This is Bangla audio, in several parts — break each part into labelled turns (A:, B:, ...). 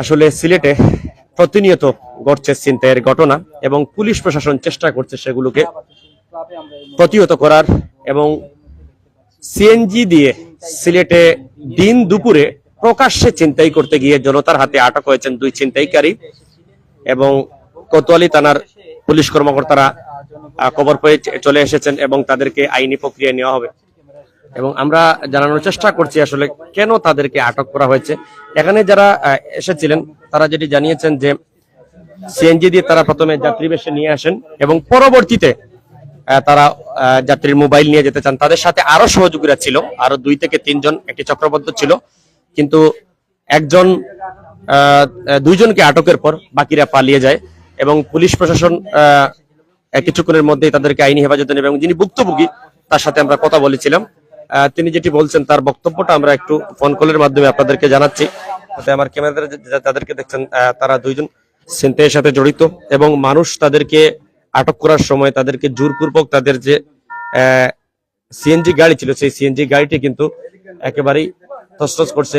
A: আসলে সিলেটে প্রতিনিয়ত ঘটছে ছিনতাইয়ের ঘটনা এবং পুলিশ প্রশাসন চেষ্টা করছে সেগুলোকে প্রতিহত করার। এবং সিএনজি দিয়ে সিলেটে দিন দুপুরে প্রকাশ্যে ছিনতাই করতে গিয়ে জনতার হাতে আটক হয়েছেন 2 ছিনতাইকারী এবং কোতোয়ালি থানার পুলিশ কর্মকর্তারা খবর পেয়ে চলে এসেছেন এবং তাদেরকে আইনি প্রক্রিয়া নেওয়া হবে। এবং আমরা জানানোর চেষ্টা করছি আসলে কেন তাদেরকে আটক করা হয়েছে। এখানে যারা এসেছিলেন তারা যেটি জানিয়েছেন যে সিএনজি দিয়ে তারা প্রথমে যাত্রী বেশে নিয়ে আসেন এবং পরবর্তীতে তারা যাত্রীর মোবাইল নিয়ে যেতে চান। তাদের সাথে আরো সহযোগীরা ছিল, আরো 2 থেকে 3 জন একটি চক্রবদ্ধ ছিল, কিন্তু দুইজনকে আটকের পর বাকিরা পালিয়ে যায় এবং পুলিশ প্রশাসন কিছুক্ষণের মধ্যেই তাদেরকে আইনি হেফাজতে নেবে। এবং যিনি ভুক্তভোগী তার সাথে আমরা কথা বলেছিলাম, তিনি যেটি বলছেন তার বক্তব্যটা আমরা একটু ফোন কলের মাধ্যমে আপনাদেরকে জানাচ্ছি। আমার ক্যামেরা তাদেরকে দেখছেন, তারা 2 জন ছিনতাইয়ের সাথে জড়িত এবং মানুষ তাদেরকে আটক করার সময় তাদেরকে জোরপূর্বক তাদের যে সিএনজি গাড়ি ছিল সেই সিএনজি গাড়িটি কিন্তু একেবারেই তছনছ করছে।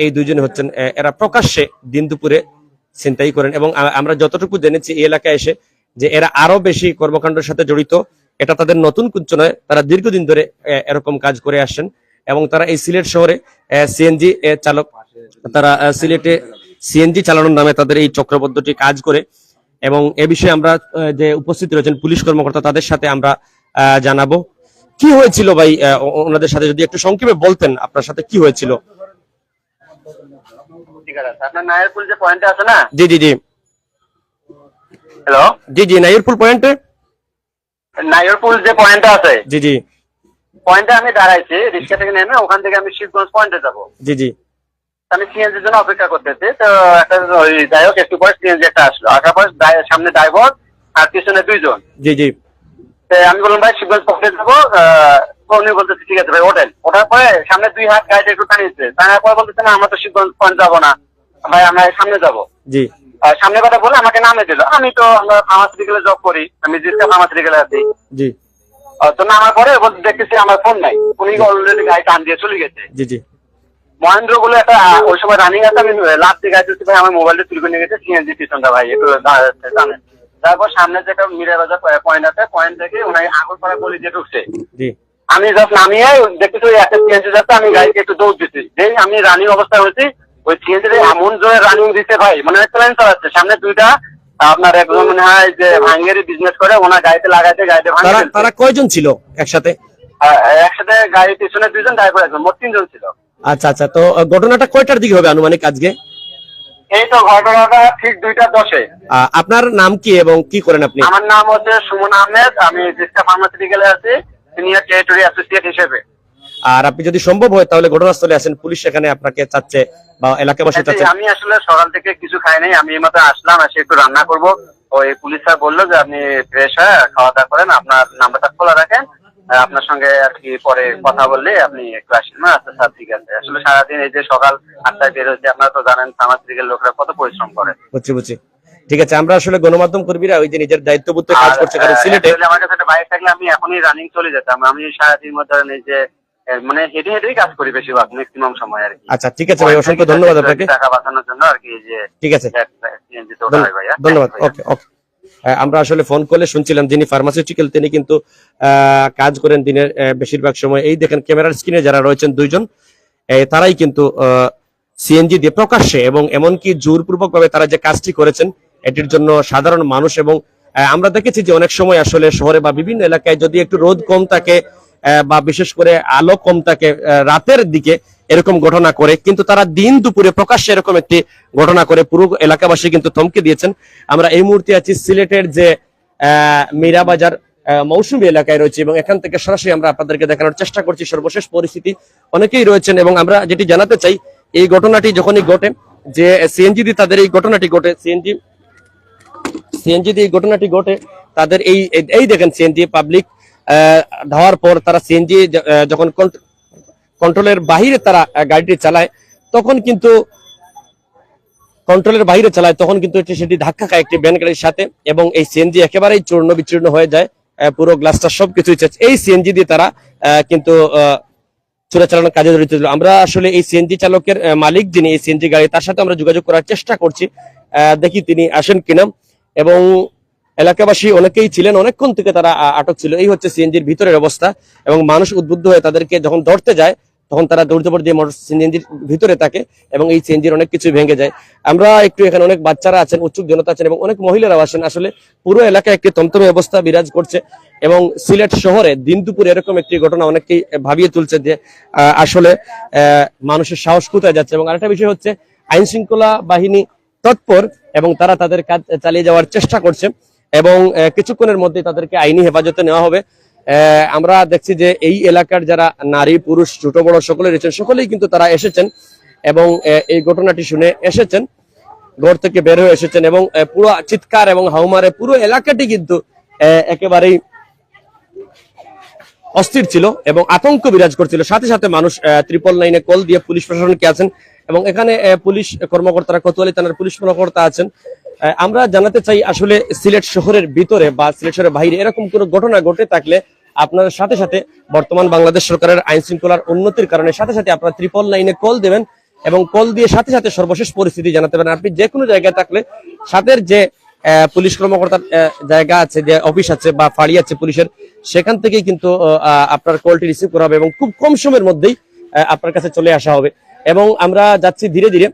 A: এই 2 জন হচ্ছেন এরা প্রকাশ্যে দিন দুপুরে ছিনতাই করেন এবং আমরা যতটুকু জেনেছি এই এলাকায় এসে যে এরা আরো বেশি কর্মকাণ্ডের সাথে জড়িত। এটা তাদের নতুন কিছু নয়, তারা দীর্ঘদিন ধরে এরকম কাজ করে আসছেন এবং তারা এই সিলেট শহরে সিএনজি চালক, তারা সিলেটে সিএনজি চালানোর নামে তাদের এই চক্রবদ্ধটি কাজ করে। এবং এ বিষয়ে আমরা যে উপস্থিত রয়েছেন পুলিশ কর্মকর্তা তাদের সাথে আমরা জানাবো কি হয়েছিল। ভাই, ওনাদের সাথে যদি একটু সংক্ষেপে বলতেন আপনার সাথে কি হয়েছিল।
B: আপনার নায়ারপুল যে পয়েন্টে আছে না?
A: জি জি জি।
B: হ্যালো,
A: জি জি, নায়ারপুল পয়েন্টে,
B: নায়ারপুল যে পয়েন্টে আছে,
A: জি জি,
B: পয়েন্টে আমি দাঁড়াইছি, রিক্সা থেকে নেমে ওখান থেকে আমি শিবগঞ্জ পয়েন্টে যাবো।
A: জি জি।
B: আমি সিএনজির জন্য অপেক্ষা করতেছি, তো একটা যাই হোক একটু পরে সিএনজি একটা আসলো, আসার পর সামনে ড্রাইভার আর পিছনে 2 জন।
A: জি জি।
B: আমি বললাম ভাই শিবগঞ্জ পয়েন্টে যাবো, উনি বলতেছে ঠিক আছে ভাই ওঠেন। ওঠার পরে সামনে 2 হাত গাড়িটা একটু টানিয়েছে, টানার পরে বলতেছে না আমরা তো শিবগঞ্জ পয়েন্ট যাবো না ভাই, আমরা সামনে যাবো।
A: জি।
B: সামনে কথা বলে আমাকে নামে দিল। আমি তো আমরা ফার্মাসিউটিক্যালে জব করি, আমি জিসকা ফার্মাসিউটিক্যালে আছি।
A: জি।
B: তো নামার পরে দেখতেছি আমার ফোন নাই, উনি অলরেডি গাড়ি টান দিয়ে চলে গেছে।
A: জি জি।
B: মহেন্দ্র গুলো একটা ওই সময় রানিং আছে, আমি লাভ দিয়ে গাড়ি চলছি ভাই, আমার মোবাইলটা চুরি করে নিয়ে গেছে সিএনজি পিছনটা ভাই একটু জানেন। তারপর সামনে যে একটা মিরাবাজার পয়েন্ট আছে, পয়েন্ট থেকে উনি আগরপাড়া গলি দিয়ে ঢুকছে।
A: জি।
B: আমি জাস্ট নামিয়ে দেখতেছি ওই একটা সিএনজি যাচ্ছে, আমি গাড়িকে একটু দৌড় দিচ্ছি, যেই আমি রানিং অবস্থায় হয়েছি ওই সিএনজি এমন জোরে রানিং দিতে ভাই, মানে প্লেন চালাচ্ছে, সামনে 2টা আপনার একজন মনে হয় যে ভাঙ্গেরি বিজনেস করে, ওনার গাড়িতে লাগাইতে গাড়িতে ভাঙে।
A: তারা কয়জন ছিল একসাথে?
B: একসাথে গাড়ির পিছনে 2 জন, ড্রাইভার একজন, মোট 3 জন ছিল।
A: আচ্ছা আচ্ছা, তো ঘটনাটা কয়টার দিকে হবে আনুমানিক আজকে?
B: এই তো ঘটনাটা ঠিক 2:10-এ।
A: আপনার নাম কি এবং কি করেন আপনি?
B: আমার নাম হচ্ছে সুমন আহমেদ, আমি জিসকা ফার্মাসিউটিক্যালে আছি সিনিয়র টেরিটরি অ্যাসোসিয়েট হিসেবে।
A: আর আপনি যদি সম্ভব হয় তাহলে ঘটনাস্থলে আসেন, পুলিশ সেখানে আপনাকে চাচ্ছে বা এলাকাবাসী চাচ্ছে।
B: আমি আসলে সকাল থেকে কিছু খাই নাই, আমি এইমাত্র আসলাম, এসে একটু রান্না করব। ওই পুলিশ স্যার বললো যে আপনি ফ্রেশ হয়ে খাওয়া দাওয়া করেন, আপনার নাম্বারটা খোলা রাখেন, আপনার সঙ্গে আর কি পরে কথা বললে আপনি একটু আসেন। না আচ্ছা স্যার ঠিক আছে। আসলে সারাদিন এই যে সকাল 8টায় বের হচ্ছে, আপনারা তো জানেন ফার্মাসিউটিক্যাল লোকরা কত পরিশ্রম করে।
A: বুঝছি বুঝছি, ঠিক আছে। আমরা আসলে গণমাধ্যম কর্মীরা ওই যে নিজের দায়িত্ববোধে কাজ করছে, কারণ সিলেটে
B: আমার কাছে একটা বাইক থাকলে আমি এখনই রানিং চলে যেতাম। আমি সারাদিন মধ্যে যে মানে হেঁটে হেঁটেই কাজ করি বেশিরভাগ, ম্যাক্সিমাম সময় আর কি।
A: আচ্ছা ঠিক আছে ভাই, অসংখ্য ধন্যবাদ আপনাকে,
B: টাকা বাঁচানোর জন্য আর কি। যে ঠিক আছে,
A: ধন্যবাদ। ওকে ওকে। আমরা আসলে ফোন কলে শুনছিলাম যিনি ফার্মাসিউটিক্যাল তিনি কিন্তু কাজ করেন দিনের বেশিরভাগ সময়। এই দেখেন ক্যামেরার স্ক্রিনে যারা রয়েছেন 2 জন, তারাই কিন্তু সিএনজি দিয়ে প্রকাশ্যে এবং এমনকি জোরপূর্বক ভাবে তারা যে কাজটি করেছেন এটির জন্য সাধারণ মানুষ এবং আমরা দেখেছি যে অনেক সময় আসলে শহরে বা বিভিন্ন এলাকায় যদি একটু রোদ কম থাকে বা বিশেষ করে আলো কম থাকে রাতের দিকে এরকম ঘটনা করে, কিন্তু তারা দিন দুপুরে প্রকাশ্যে এরকম একটি ঘটনা করে পুরো এলাকাবাসী কিন্তু থমকে দিয়েছেন। আমরা এই মুহূর্তে আছি সিলেটের যে মিরাবাজার মৌসুমী এলাকায় রয়েছে এবং এখান থেকে সরাসরি আমরা আপনাদেরকে দেখানোর চেষ্টা করছি সর্বশেষ পরিস্থিতি। অনেকেই রয়েছেন এবং আমরা যেটি জানাতে চাই, এই ঘটনাটি যখনই ঘটে যে সিএনজি দিয়ে তাদের এই ঘটনাটি ঘটে, সিএনজি দিয়ে এই ঘটনাটি ঘটে তাদের এই দেখেন সিএনজি পাবলিক ধাওয়ার পর তারা সিএনজি যখন কন্ট্রোলের বাহিরে তারা গাড়িটি চালায় তখন কিন্তু সেটি ধাক্কা খায় একটি ভ্যান গাড়ির সাথে এবং এই সিএনজি একেবারেই চূর্ণ বিচূর্ণ হয়ে যায়, পুরো গ্লাসটা সবকিছু। এই সিএনজি দিয়ে তারা কিন্তু চোরাচালানের কাজে জড়িত ছিল। আমরা আসলে এই সিএনজি চালকের মালিক যিনি এই সিএনজি গাড়ি, তার সাথে আমরা যোগাযোগ করার চেষ্টা করছি, দেখি তিনি আসেন কিনা। এবং এলাকাবাসী অনেকেই ছিলেন, অনেকক্ষণ থেকে তারা আটক ছিল। এই হচ্ছে সিএনজির ভিতরের অবস্থা, এবং মানুষ উদ্বুদ্ধ হয়ে তাদেরকে যখন ধরতে যায় তখন তারা দৌড় দিয়ে মোটর সিএনজির ভিতরে থাকে এবং এই সিএনজির অনেক কিছু ভেঙে যায়। আমরা একটু এখানে অনেক বাচ্চারা আছেন, উৎসুক জনতা আছেন এবং অনেক মহিলারাও আছেন। আসলে পুরো এলাকায় একটি তন্তমে অবস্থা বিরাজ করছে এবং সিলেট শহরে দিন দুপুরে এরকম একটি ঘটনা অনেককেই ভাবিয়ে তুলছে যে আসলে মানুষের সাহস কোথায় যাচ্ছে। এবং আরেকটা বিষয় হচ্ছে আইন শৃঙ্খলা বাহিনী তৎপর এবং তারা তাদের কাজ চালিয়ে যাওয়ার চেষ্টা করছে এবং কিছুক্ষণের মধ্যে তাদেরকে আইনি হেফাজতে নেওয়া হবে। আমরা দেখছি যে এই এলাকার যারা নারী পুরুষ ছোট বড় সকলে রয়েছেন, সকলেই কিন্তু তারা এসেছেন এবং এই ঘটনাটি শুনে এসেছেন, ঘর থেকে বের হয়ে এসেছেন এবং পুরো চিৎকার এবং হাউমারে পুরো এলাকাটি কিন্তু একেবারেই অস্থির ছিল এবং আতঙ্ক বিরাজ করছিল। সাথে সাথে মানুষ 999 কল দিয়ে পুলিশ প্রশাসনকে আছেন এবং এখানে পুলিশ কর্মকর্তারা, কোতোয়ালি থানার পুলিশ কর্মকর্তা আছেন। আমরা জানাতে চাই আসলে সিলেট শহরের ভিতরে বা সিলেট শহরের বাইরে এরকম কোনো ঘটনা ঘটে থাকলে আপনার সাথে সাথে বর্তমান বাংলাদেশ সরকারের আইন শৃঙ্খলার উন্নতির কারণে সাথে সাথে আপনারা 999 কল দেবেন এবং কল দিয়ে সাথে সাথে সর্বশেষ পরিস্থিতি জানাতে পারেন। আপনি যে কোনো জায়গায় থাকলে সাথের যে পুলিশ কর্মকর্তার জায়গা আছে, যে অফিস আছে বা ফাঁড়ি আছে পুলিশের, সেখান থেকেই কিন্তু আপনার কলটি রিসিভ করা হবে এবং খুব কম সময়ের মধ্যেই আপনার কাছে চলে আসা হবে। এবং আমরা যাচ্ছি ধীরে ধীরে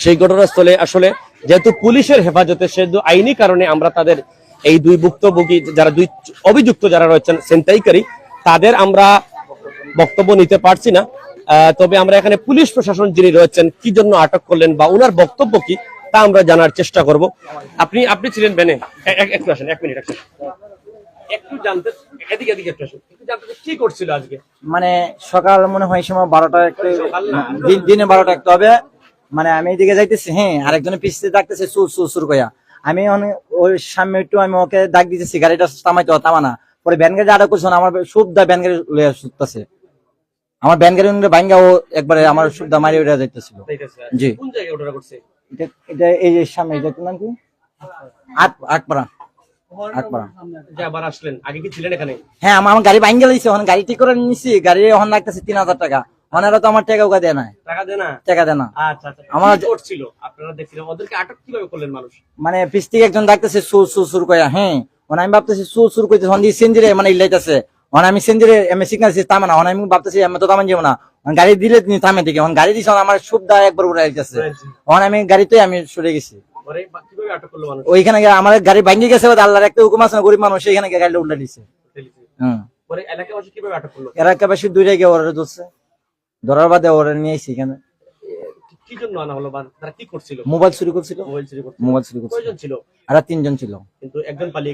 A: সেই ঘটনাস্থলে। আসলে যেহেতু পুলিশের হেফাজতে, সেহেতু আইনি কারণে আমরা তাদের এই দুই ভুক্তভোগী যারা দুই অভিযুক্ত যারা রয়েছেন ছিনতাইকারী, তাদের আমরা বক্তব্য নিতে পারছি না। তবে আমরা এখানে পুলিশ প্রশাসন যিনি রয়েছেন কি জন্য আটক করলেন বা ওনার বক্তব্য কি তা আমরা জানার চেষ্টা করব। আপনি ছিলেন ভ্যানে, একটু আসেন, 1 মিনিট আসেন, একটু জানতে এদিকে একটু আসেন, একটু জানতে কি করছিল আজকে।
C: মানে সকাল মনে হয় সময় 12টা একটু, দিনে 12টা একটু হবে। মানে আমি এদিকে যাইতেছি, হ্যাঁ, আরেকজনের পিছিয়ে ডাকতেছে সুর সুর সুর কইয়া। আমি ওই সামনে একটু আমি ওকে ডাক দিতেছি গাড়িটা থামাইতে, থামানা। পরে ভ্যান গাড়ি আটক করছে, আমার সুবিধা ভ্যান গাড়ি লইয়া শুনতেছে, আমার ভ্যান গাড়ি ভাঙ্গা ও একবারে আমার সুবিধা মারি উঠে যাইতেছিল। জি,
A: কোন জায়গায় ওটা করছে?
C: এটা এই যে সামনে, এটা নাম কি, আটপাড়া।
A: আবার আসলেন, আগে কি ছিলেন এখানে?
C: হ্যাঁ, আমার গাড়ি ভাঙ্গা লাইছে, এখন গাড়ি ঠিক করে নিছি, গাড়ি এখন লাগতেছে 3000 টাকা। ওনারা তো আমার টাকা দেয় না, টাকা দেয় না।
A: আচ্ছা আচ্ছা, আমার করছিল, আপনারা দেখছিলেন, ওদেরকে আটক কিভাবে করলেন মানুষ?
C: মানে পিছ থেকে একজন ডাকতেছে সুর সুর সুর কইয়া, হ্যাঁ, আমি ভাবতেছি সুর সুর কইতেছে, হন দিয়ে সেঞ্জিরে মানে ইলাইতেছে, আমি সেঞ্জিরে আমি সিগন্যাল দিছি থামে না, আমি ভাবতেছি আমি তো থামান যাবো না, গাড়ি দিলে তিনি থামে দিকে, গাড়ি দিছে আমার সুবিধা একবার উড়ে যাইতেছে, আমি গাড়িতে আমি সরে গেছি। ওইখানে আমার গাড়ি ভাঙ্গি গেছে, আল্লাহর একটা হুকুম আছে, গরিব মানুষ এখানে গাড়িটা উল্টা দিছে। এলাকাবাসী 2 জায়গায় ওরা ধরছে, ধরার বাদে ওরা নিয়ে আইছি এখানে।
A: কি জন্য আনা হলো? তারা কি করছিল?
C: মোবাইল চুরি করছিল।
A: কয়জন ছিল?
C: আর 3 জন ছিল,
A: কিন্তু একজন পালিয়ে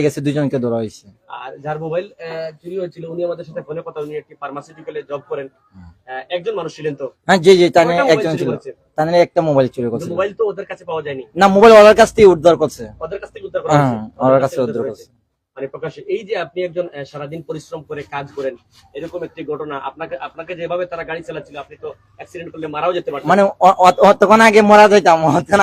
A: গেছে।
C: 2 জনকে ধরা হয়েছে।
A: আর যার মোবাইল চুরি হয়েছিল উনি আমাদের সাথে ফোনে কথা, উনি একটি ফার্মাসিউটিক্যালে জব করেন। একজন মানুষ ছিলেন তো?
C: হ্যাঁ, জি জি, তাই একজন ছিল, তাই একটা মোবাইল চুরি করছে।
A: মোবাইল তো ওদের কাছে পাওয়া যায়নি
C: না, মোবাইল ওদের কাছ থেকে উদ্ধার করছে।
A: ওদের কাছ থেকে উদ্ধার করা হয়েছে,
C: ওদের কাছে উদ্ধার করছে।
A: মানে প্রকাশ্যে এই যে আপনি একজন সারাদিন পরিশ্রম করে কাজ করেন, এরকম একটি ঘটনা, আপনাকে যেভাবে তারা গাড়ি চালাচ্ছিল, আপনি তো অ্যাক্সিডেন্ট করলে মারাও যেতে পারতেন।
C: মানে তখন আগে মারা যাইতাম,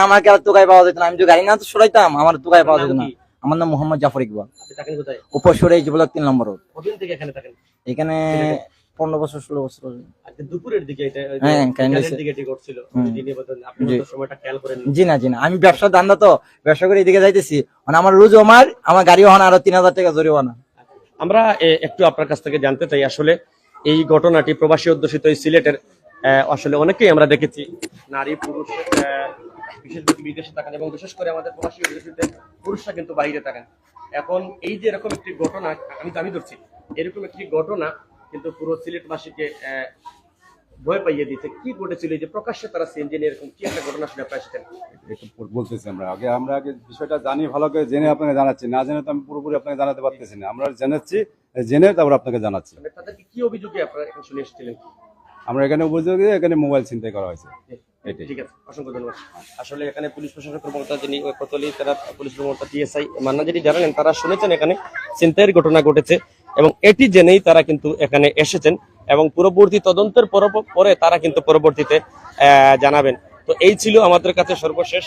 C: আমাকে আর তুকাই পাওয়া যেত না, আমি যে গাড়ি না তো সরাইতাম, আমার তুকাই পাওয়া যেত না। আমার নাম মোহাম্মদ জাফর ইকবাল।
A: আপনি থাকেন কোথায়?
C: উপসরে ব্লক 3 নম্বর রোড।
A: কতদিন থেকে এখানে থাকেন?
C: এখানে 15 বছর 16 বছর।
A: আজকে দুপুরের দিকে এটা,
C: হ্যাঁ,
A: দিকে এটি ঘটছিল, আপনি তো সময়টা খেয়াল করেন?
C: জি না, জি না, আমি ব্যবসা ধান্দা তো ব্যবসা করে এদিকে যাইতেছি, মানে আমার রোজ আমার গাড়ি হন আরো 3000 টাকা জরিমানা।
A: আমরা একটু আপনার কাছ থেকে জানতে চাই, আসলে এই ঘটনাটি প্রবাসী অধ্যুষিত এই সিলেটের আসলে অনেকেই আমরা দেখেছি, নারী পুরুষ বিশেষ বিদেশে থাকেন এবং বিশেষ করে আমাদের প্রবাসী অধ্যুষিত পুরুষরা কিন্তু বাইরে থাকেন। এখন এই যে এরকম একটি ঘটনা, আমি ধরছি এরকম একটি ঘটনা কিন্তু পুরো সিলেটবাসীকে ভয় পাইয়ে দিচ্ছে। কি ঘটেছিল যে প্রকাশ্যে তারা সিএনজি নিয়ে এরকম কি একটা ঘটনা শুনে আপনারা এসেছেন?
D: বলতেছি আমরা আগে বিষয়টা জানি, ভালো করে জেনে আপনাকে জানাচ্ছি, না জেনে তো আমি পুরোপুরি আপনাকে জানাতে পারতেছি না। আমরা জেনেছি, জেনে তারপর আপনাকে জানাচ্ছি।
A: তাদেরকে কি অভিযোগে আপনারা এখানে শুনে এসেছিলেন?
D: আমরা এখানে অভিযোগে এখানে মোবাইল ছিনতাই করা হয়েছে।
A: ঠিক আছে, অসংখ্য ধন্যবাদ। আসলে এখানে পুলিশ প্রশাসন কর্মকর্তা যিনি কোতোয়ালি তারা পুলিশ কর্মকর্তা টিএসআই মান্না যেটি জানালেন, তারা শুনেছেন এখানে ছিনতাইয়ের ঘটনা ঘটেছে এবং এটি জেনেই তারা কিন্তু এখানে এসেছেন এবং পরবর্তী তদন্তের পরে তারা কিন্তু পরবর্তীতে জানাবেন। তো এই ছিল আমাদের কাছে সর্বশেষ